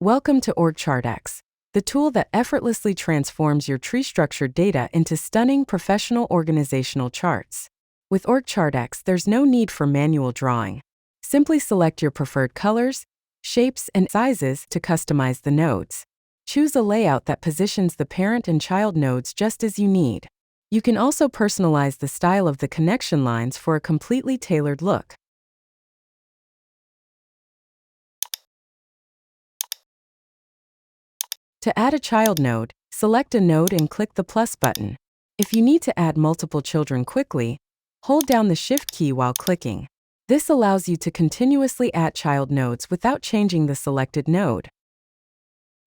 Welcome to OrgChart X, the tool that effortlessly transforms your tree-structured data into stunning professional organizational charts. With OrgChart X, there's no need for manual drawing. Simply select your preferred colors, shapes, and sizes to customize the nodes. Choose a layout that positions the parent and child nodes just as you need. You can also personalize the style of the connection lines for a completely tailored look. To add a child node, select a node and click the plus button. If you need to add multiple children quickly, hold down the Shift key while clicking. This allows you to continuously add child nodes without changing the selected node.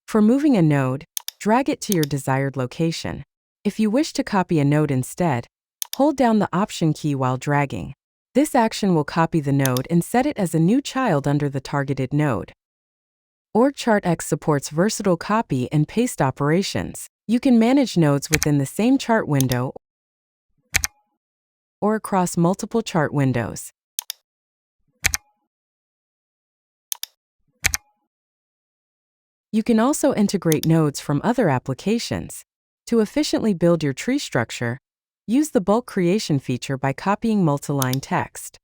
For moving a node, drag it to your desired location. If you wish to copy a node instead, hold down the Option key while dragging. This action will copy the node and set it as a new child under the targeted node. OrgChart X supports versatile copy and paste operations. You can manage nodes within the same chart window or across multiple chart windows. You can also integrate nodes from other applications. To efficiently build your tree structure, use the bulk creation feature by copying multi-line text.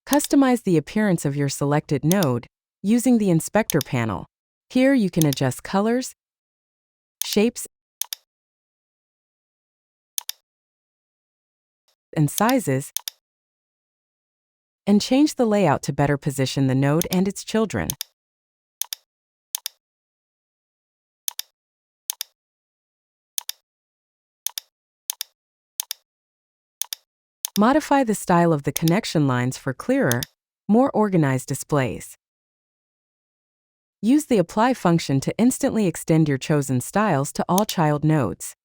Customize the appearance of your selected node using the inspector panel. Here you can adjust colors, shapes, and sizes, and change the layout to better position the node and its children. Modify the style of the connection lines for clearer, more organized displays. Use the Apply function to instantly extend your chosen styles to all child nodes.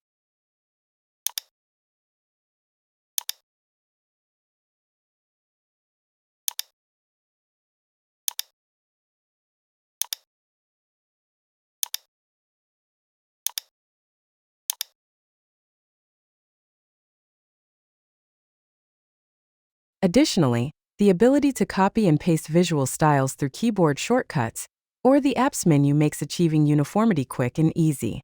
Additionally, the ability to copy and paste visual styles through keyboard shortcuts or the Apps menu makes achieving uniformity quick and easy.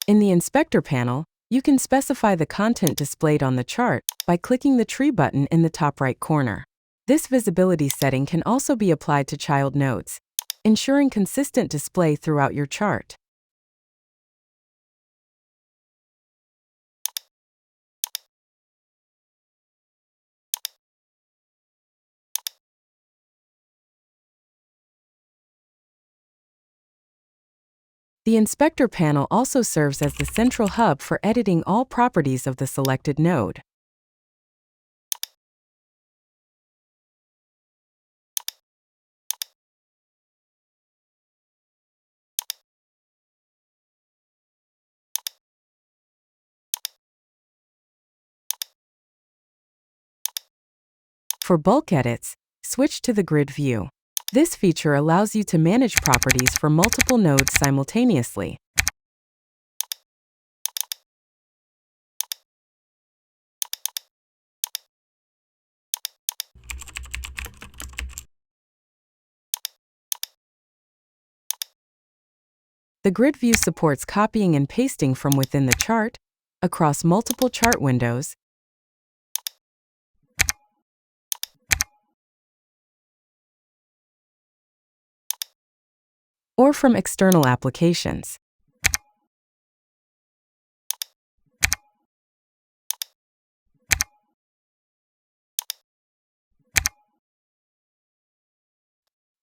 In the Inspector panel, you can specify the content displayed on the chart by clicking the tree button in the top right corner. This visibility setting can also be applied to child nodes, ensuring consistent display throughout your chart. The Inspector panel also serves as the central hub for editing all properties of the selected node. For bulk edits, switch to the grid view. This feature allows you to manage properties for multiple nodes simultaneously. The grid view supports copying and pasting from within the chart, across multiple chart windows, or from external applications.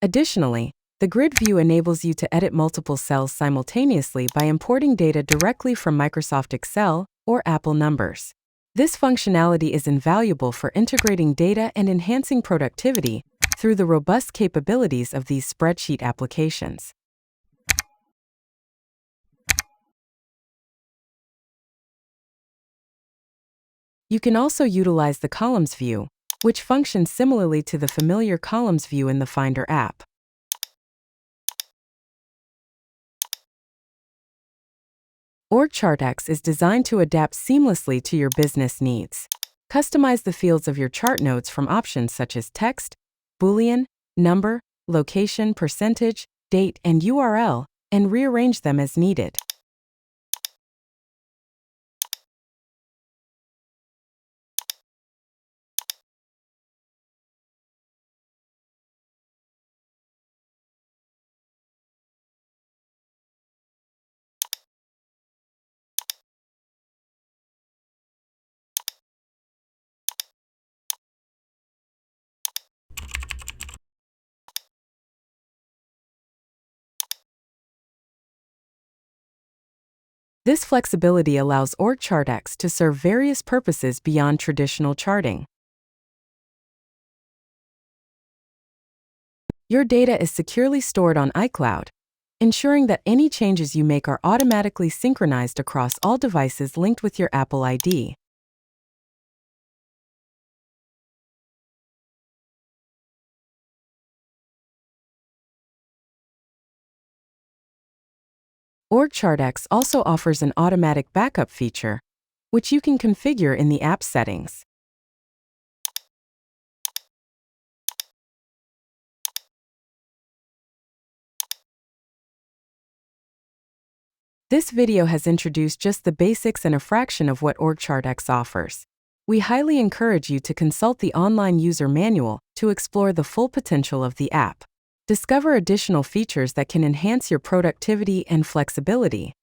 Additionally, the grid view enables you to edit multiple cells simultaneously by importing data directly from Microsoft Excel or Apple Numbers. This functionality is invaluable for integrating data and enhancing productivity through the robust capabilities of these spreadsheet applications. You can also utilize the columns view, which functions similarly to the familiar columns view in the Finder app. OrgChart X is designed to adapt seamlessly to your business needs. Customize the fields of your chart notes from options such as text, Boolean, number, location, percentage, date, and URL, and rearrange them as needed. This flexibility allows OrgChart X to serve various purposes beyond traditional charting. Your data is securely stored on iCloud, ensuring that any changes you make are automatically synchronized across all devices linked with your Apple ID. OrgChart X also offers an automatic backup feature, which you can configure in the app settings. This video has introduced just the basics and a fraction of what OrgChart X offers. We highly encourage you to consult the online user manual to explore the full potential of the app. Discover additional features that can enhance your productivity and flexibility.